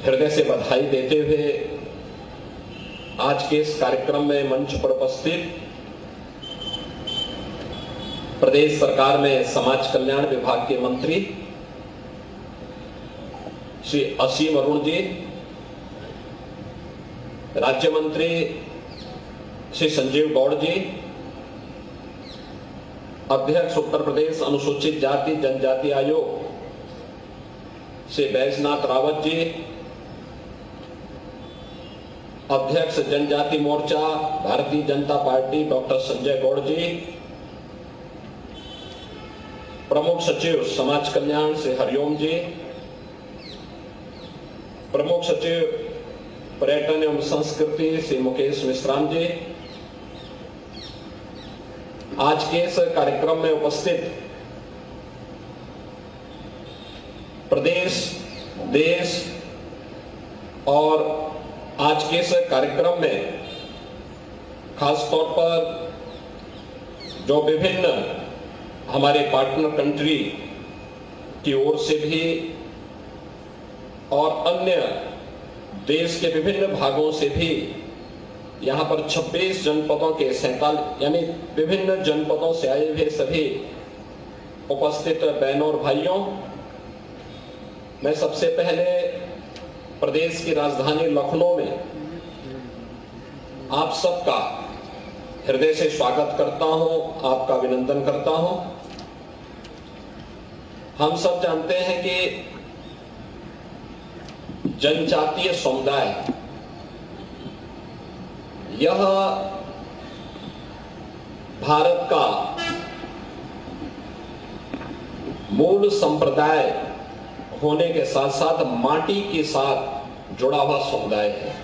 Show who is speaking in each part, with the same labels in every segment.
Speaker 1: हृदय से बधाई देते हुए आज के इस कार्यक्रम में मंच पर उपस्थित प्रदेश सरकार में समाज कल्याण विभाग के मंत्री श्री असीम अरुण जी, राज्य मंत्री श्री संजीव गौड़ जी, अध्यक्ष उत्तर प्रदेश अनुसूचित जाति जनजाति आयोग श्री बैजनाथ रावत जी, अध्यक्ष जनजाति मोर्चा भारतीय जनता पार्टी डॉक्टर संजय गौड़ जी, प्रमुख सचिव समाज कल्याण श्री हरिओम जी, प्रमुख सचिव पर्यटन एवं संस्कृति श्री मुकेश मिश्राम जी, आज के इस कार्यक्रम में उपस्थित प्रदेश, देश और आज के इस कार्यक्रम में खास तौर पर जो विभिन्न हमारे पार्टनर कंट्री की ओर से भी और अन्य देश के विभिन्न भागों से भी यहाँ पर 26 जनपदों के 47 यानी विभिन्न जनपदों से आए हुए सभी उपस्थित बहनों और भाइयों, मैं सबसे पहले प्रदेश की राजधानी लखनऊ में आप सबका हृदय से स्वागत करता हूं, आपका अभिनंदन करता हूं। हम सब जानते हैं कि जनजातीय समुदाय यह भारत का मूल संप्रदाय होने के साथ साथ माटी के साथ जुड़ा हुआ समुदाय है।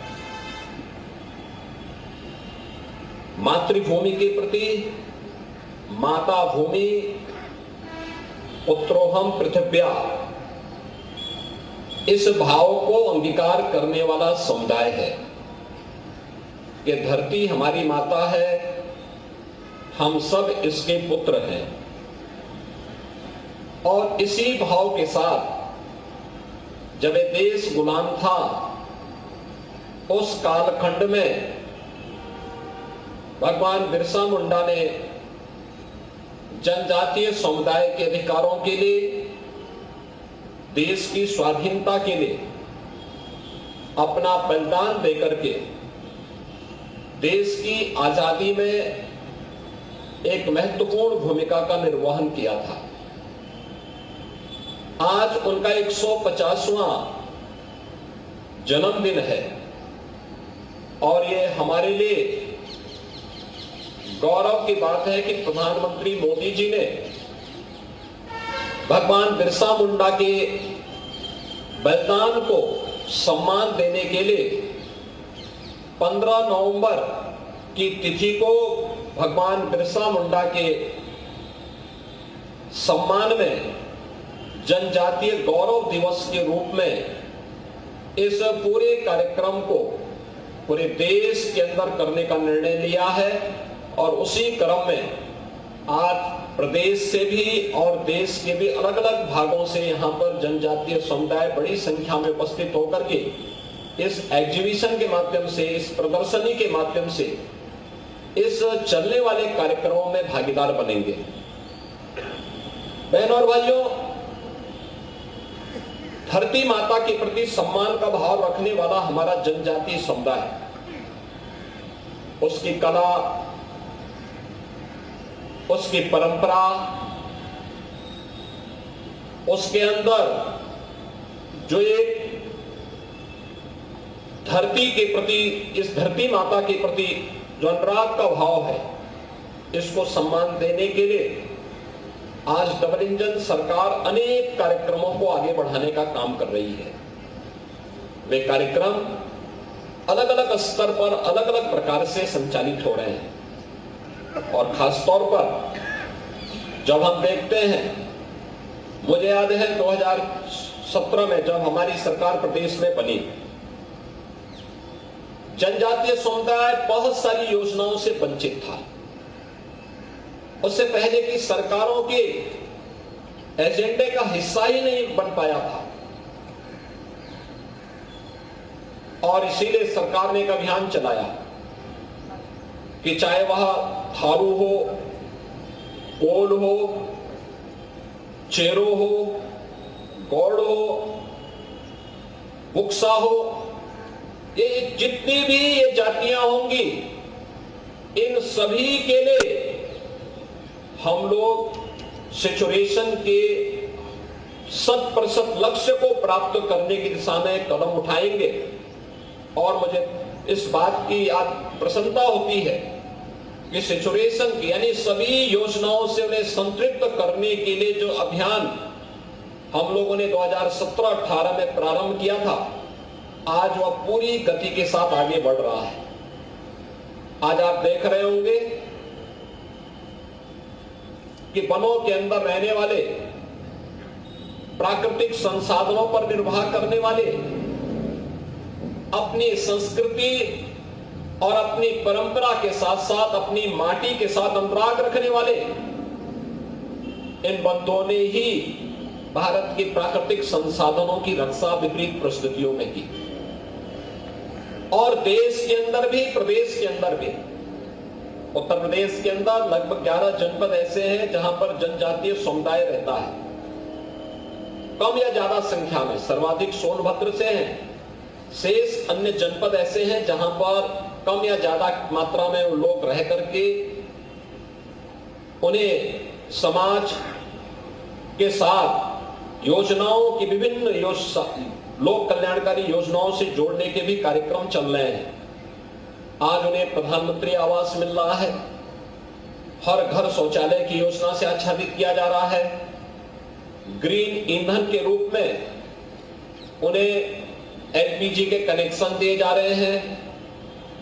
Speaker 1: मातृभूमि के प्रति माता भूमि पुत्रोहम पृथिव्या इस भाव को अंगीकार करने वाला समुदाय है कि धरती हमारी माता है, हम सब इसके पुत्र हैं। और इसी भाव के साथ जब ये देश गुलाम था उस कालखंड में भगवान बिरसा मुंडा ने जनजातीय समुदाय के अधिकारों के लिए, देश की स्वाधीनता के लिए अपना बलिदान देकर के देश की आजादी में एक महत्वपूर्ण भूमिका का निर्वहन किया था। आज उनका 150वां जन्मदिन है और ये हमारे लिए गौरव की बात है कि प्रधानमंत्री मोदी जी ने भगवान बिरसा मुंडा के बलिदान को सम्मान देने के लिए 15 नवंबर की तिथि को भगवान बिरसा मुंडा के सम्मान में जनजातीय गौरव दिवस के रूप में इस पूरे कार्यक्रम को पूरे देश के अंदर करने का निर्णय लिया है। और उसी क्रम में आज प्रदेश से भी और देश के भी अलग अलग भागों से यहाँ पर जनजातीय समुदाय बड़ी संख्या में उपस्थित होकर के इस एग्जीबिशन के माध्यम से, इस प्रदर्शनी के माध्यम से, इस चलने वाले कार्यक्रमों में भागीदार बनेंगे। बहनों और भाइयों, धरती माता के प्रति सम्मान का भाव रखने वाला हमारा जनजातीय समुदाय, उसकी कला, उसकी परंपरा, उसके अंदर जो एक धरती के प्रति, इस धरती माता के प्रति जो अनुराग का भाव है, इसको सम्मान देने के लिए आज डबल इंजन सरकार अनेक कार्यक्रमों को आगे बढ़ाने का काम कर रही है। वे कार्यक्रम अलग अलग स्तर पर अलग अलग प्रकार से संचालित हो रहे हैं और खास तौर पर जब हम देखते हैं, मुझे याद है 2017 में जब हमारी सरकार प्रदेश में बनी, जनजातीय समुदाय बहुत सारी योजनाओं से वंचित था। उससे पहले की सरकारों के एजेंडे का हिस्सा ही नहीं बन पाया था। और इसीलिए सरकार ने एक अभियान चलाया कि चाहे वह थारू हो, कोल हो, चेरो हो, गौड़ हो, बुक्सा हो, ये जितनी भी ये जातियां होंगी, इन सभी के लिए हम लोग सेचुरेशन के 100% लक्ष्य को प्राप्त करने की दिशा में कदम उठाएंगे। और मुझे इस बात की आज प्रसन्नता होती है कि सेचुरेशन की यानी सभी योजनाओं से उन्हें संतृप्त करने के लिए जो अभियान हम लोगों ने 2017-18 में प्रारंभ किया था, आज वह पूरी गति के साथ आगे बढ़ रहा है। आज आप देख रहे होंगे कि वनों के अंदर रहने वाले, प्राकृतिक संसाधनों पर निर्वाह करने वाले, अपनी संस्कृति और अपनी परंपरा के साथ साथ अपनी माटी के साथ अनुराग रखने वाले इन बंधुओं ने ही भारत के प्राकृतिक संसाधनों की रक्षा विपरीत परिस्थितियों में की। और देश के अंदर भी, प्रदेश के अंदर भी, उत्तर प्रदेश के अंदर लगभग 11 जनपद ऐसे हैं जहां पर जनजातीय समुदाय रहता है, कम या ज्यादा संख्या में। सर्वाधिक सोनभद्र से हैं, शेष अन्य जनपद ऐसे हैं जहां पर कम या ज्यादा मात्रा में लोग रह करके उन्हें समाज के साथ योजनाओं की विभिन्न लोक कल्याणकारी योजनाओं से जोड़ने के भी कार्यक्रम चल रहे हैं। आज उन्हें प्रधानमंत्री आवास मिल रहा है, हर घर शौचालय की योजना से आच्छादित किया जा रहा है, ग्रीन ईंधन के रूप में उन्हें एलपीजी के कनेक्शन दिए जा रहे हैं,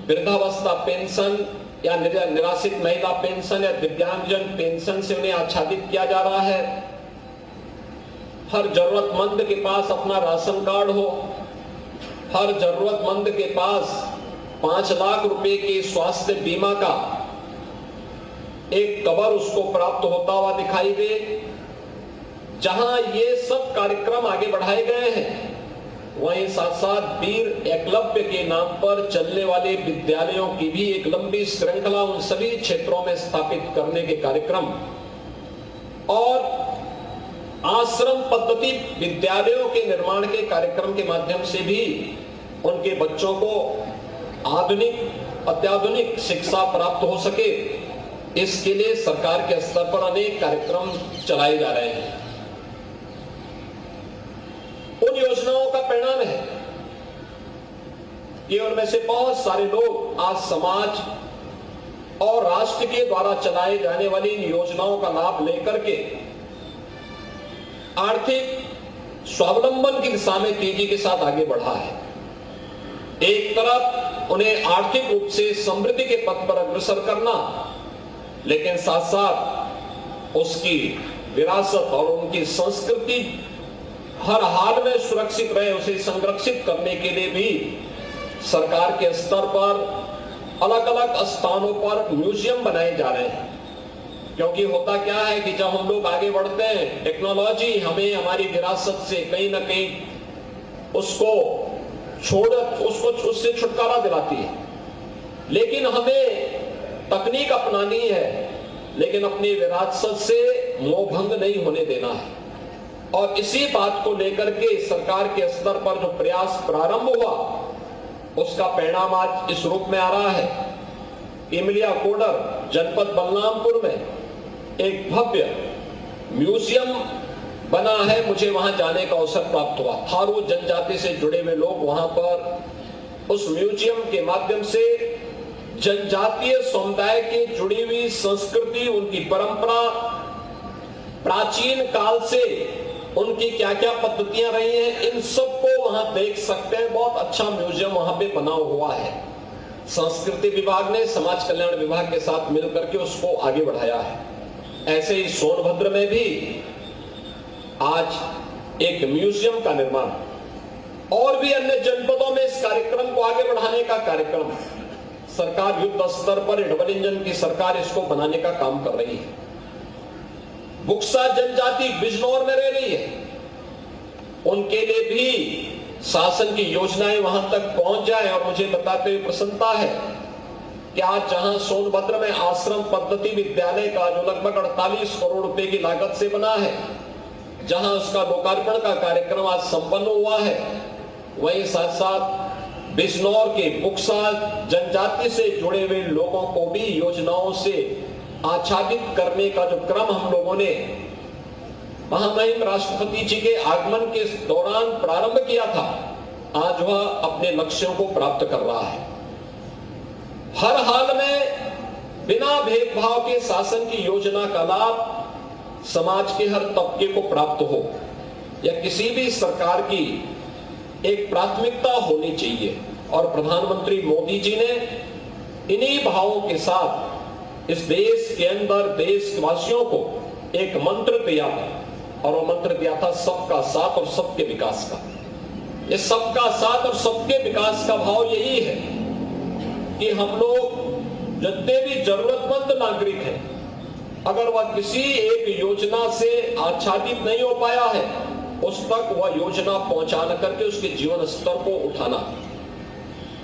Speaker 1: वृद्धावस्था पेंशन या निराश्रित महिला पेंशन या दिव्यांगजन पेंशन से उन्हें आच्छादित किया जा रहा है। हर जरूरतमंद के पास अपना राशन कार्ड हो, हर जरूरतमंद के पास 5 लाख रुपए के स्वास्थ्य बीमा का एक कवर उसको प्राप्त होता हुआ दिखाई दे। जहां ये सब कार्यक्रम आगे बढ़ाए गए हैं, वहीं साथ साथ वीर एकलव्य के नाम पर चलने वाले विद्यालयों की भी एक लंबी श्रृंखला उन सभी क्षेत्रों में स्थापित करने के कार्यक्रम और आश्रम पद्धति विद्यालयों के निर्माण के कार्यक्रम के माध्यम से भी उनके बच्चों को अत्याधुनिक शिक्षा प्राप्त हो सके, इसके लिए सरकार के स्तर पर अनेक कार्यक्रम चलाए जा रहे हैं। उन योजनाओं का परिणाम है कि उनमें से बहुत सारे लोग आज समाज और राष्ट्र के द्वारा चलाए जाने वाली इन योजनाओं का लाभ लेकर के आर्थिक स्वावलंबन की दिशा में तेजी के साथ आगे बढ़ा है। एक तरफ उन्हें आर्थिक रूप से समृद्धि के पथ पर अग्रसर करना, लेकिन साथ साथ उसकी विरासत और उनकी संस्कृति हर हाल में सुरक्षित रहे, उसे संरक्षित करने के लिए भी सरकार के स्तर पर अलग अलग स्थानों पर म्यूजियम बनाए जा रहे हैं। क्योंकि होता क्या है कि जब हम लोग आगे बढ़ते हैं, टेक्नोलॉजी हमें हमारी विरासत से कहीं ना कहीं उससे छुटकारा दिलाती है, लेकिन हमें तकनीक अपनानी है, लेकिन अपनी विरासत से मोहभंग नहीं होने देना है। और इसी बात को लेकर के सरकार के स्तर पर जो प्रयास प्रारंभ हुआ, उसका परिणाम आज इस रूप में आ रहा है। इमलिया कोडर जनपद बलरामपुर में एक भव्य म्यूजियम बना है, मुझे वहां जाने का अवसर प्राप्त हुआ। थारू जनजाति से जुड़े हुए लोग वहां पर उस म्यूजियम के माध्यम से जनजातीय समुदाय की जुड़ी हुई संस्कृति, उनकी परंपरा, प्राचीन काल से उनकी क्या क्या पद्धतियां रही हैं, इन सबको वहां देख सकते हैं। बहुत अच्छा म्यूजियम वहां पे बना हुआ है। संस्कृति विभाग ने समाज कल्याण विभाग के साथ मिलकर के उसको आगे बढ़ाया है। ऐसे ही सोनभद्र में भी आज एक म्यूजियम का निर्माण, और भी अन्य जनपदों में इस कार्यक्रम को आगे बढ़ाने का कार्यक्रम सरकार युद्ध स्तर पर डबल इंजन की सरकार इसको बनाने का काम कर रही है। बुक्सा जनजाति बिजनौर में रह रही है, उनके लिए भी शासन की योजनाएं वहां तक पहुंच जाए। और मुझे बताते हुए प्रसन्नता है कि आज जहां सोनभद्र में आश्रम पद्धति विद्यालय का जो लगभग 48 करोड़ रुपए की लागत से बना है, जहां उसका लोकार्पण का कार्यक्रम आज संपन्न हुआ है, वहीं साथ साथ बिजनौर के बुक्सा जनजाति से जुड़े हुए लोगों को भी योजनाओं से आच्छादित करने का जो क्रम हम लोगों ने महामहिम राष्ट्रपति जी के आगमन के दौरान प्रारंभ किया था, आज वह अपने लक्ष्यों को प्राप्त कर रहा है। हर हाल में बिना भेदभाव के शासन की योजना का लाभ समाज के हर तबके को प्राप्त हो, यह किसी भी सरकार की एक प्राथमिकता होनी चाहिए। और प्रधानमंत्री मोदी जी ने इन्हीं भावों के साथ इस देश के अंदर देशवासियों को एक मंत्र दिया था, और वो मंत्र दिया था सबका साथ और सबके विकास का। ये सबका साथ और सबके विकास का भाव यही है कि हम लोग जितने भी जरूरतमंद नागरिक हैं, अगर वह किसी एक योजना से आच्छादित नहीं हो पाया है, उस तक वह योजना पहुंचाना करके उसके जीवन स्तर को उठाना।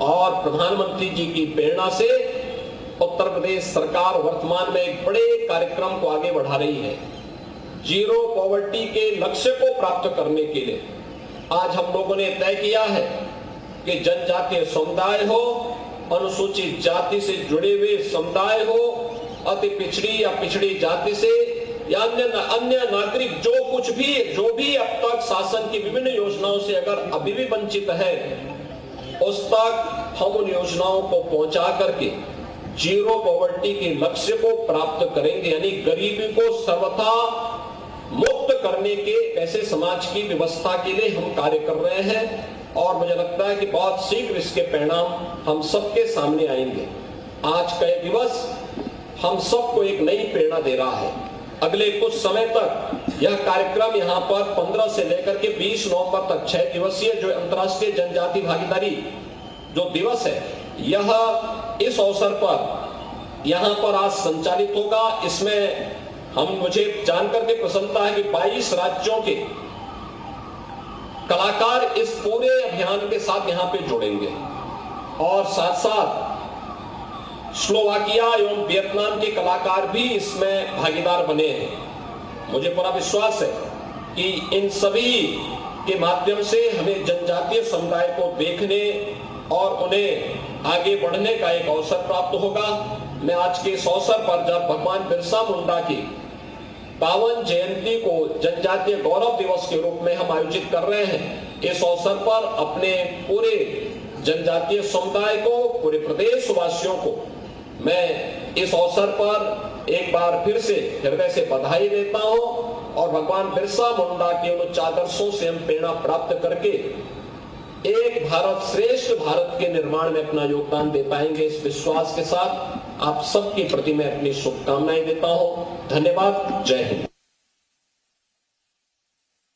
Speaker 1: और प्रधानमंत्री जी की प्रेरणा से उत्तर प्रदेश सरकार वर्तमान में एक बड़े कार्यक्रम को आगे बढ़ा रही है। जीरो पॉवर्टी के लक्ष्य को प्राप्त करने के लिए आज हम लोगों ने तय किया है कि जनजातीय समुदाय हो, अनुसूचित जाति से जुड़े हुए समुदाय हो, अति पिछड़ी या पिछड़ी जाति से या अन्य नागरिक जो भी अब तक शासन की विभिन्न योजनाओं से अगर अभी भी वंचित है, उस तक हम उन योजनाओं को पहुंचा करके जीरो पॉवर्टी के लक्ष्य को प्राप्त करेंगे। यानी गरीबी को सर्वथा मुक्त करने के ऐसे समाज की व्यवस्था के लिए हम कार्य कर रहे हैं, और मुझे लगता है कि बहुत शीघ्र इसके परिणाम हम सबके सामने आएंगे। आज का ये दिवस हम सबको एक नई प्रेरणा दे रहा है। अगले कुछ समय तक यह कार्यक्रम यहाँ पर 15 से लेकर के 20 नवंबर तक 6 दिवसीय जो अंतर्राष्ट्रीय जनजाति भागीदारी जो दिवस है, यह इस अवसर पर यहाँ पर आज संचालित होगा। इसमें मुझे जानकर के प्रसन्नता है कि 22 राज्यों के कलाकार इस पूरे अभियान के साथ यहाँ पे जुड़ेंगे, और साथ साथ स्लोवाकिया एवं वियतनाम के कलाकार भी इसमें भागीदार बने हैं। मुझे पूरा विश्वास है कि इन सभी के माध्यम से हमें जनजातीय समुदाय को देखने और उन्हें आगे बढ़ने का एक अवसर प्राप्त होगा। मैं आज के इस अवसर पर जब भगवान बिरसा मुंडा की पावन जयंती को जनजातीय गौरव दिवस के रूप में हम आयोजित कर रहे हैं, इस अवसर पर अपने पूरे जनजातीय समुदाय को, पूरे प्रदेश वासियों को मैं इस अवसर पर एक बार फिर से हृदय से बधाई देता हूं, और भगवान बिरसा मुंडा के उन आदर्शों से हम प्रेरणा प्राप्त करके एक भारत श्रेष्ठ भारत के निर्माण में अपना योगदान दे पाएंगे। इस विश्वास के साथ आप सबके प्रति मैं अपनी शुभकामनाएं देता हूं। धन्यवाद। जय हिंद।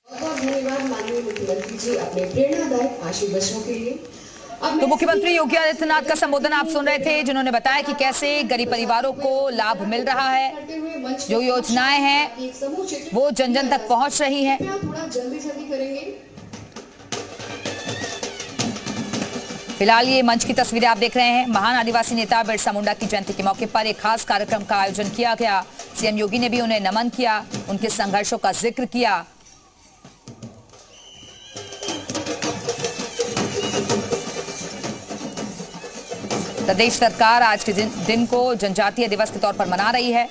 Speaker 2: बहुत धन्यवाद माननीय मुख्यमंत्री जी अपने प्रेरणादायक आशीर्वचनों के लिए।
Speaker 3: तो मुख्यमंत्री योगी आदित्यनाथ का संबोधन आप सुन रहे थे, जिन्होंने बताया कि कैसे गरीब परिवारों को लाभ मिल रहा है, जो योजनाएं हैं वो जन जन तक पहुंच रही हैं।
Speaker 2: थोड़ा जल्दी करेंगे।
Speaker 3: फिलहाल ये मंच की तस्वीरें आप देख रहे हैं। महान आदिवासी नेता बिरसा मुंडा की जयंती के मौके पर एक खास कार्यक्रम का आयोजन किया गया। सीएम योगी ने भी उन्हें नमन किया, उनके संघर्षों का जिक्र किया। प्रदेश सरकार आज के दिन को जनजातीय दिवस के तौर पर मना रही है।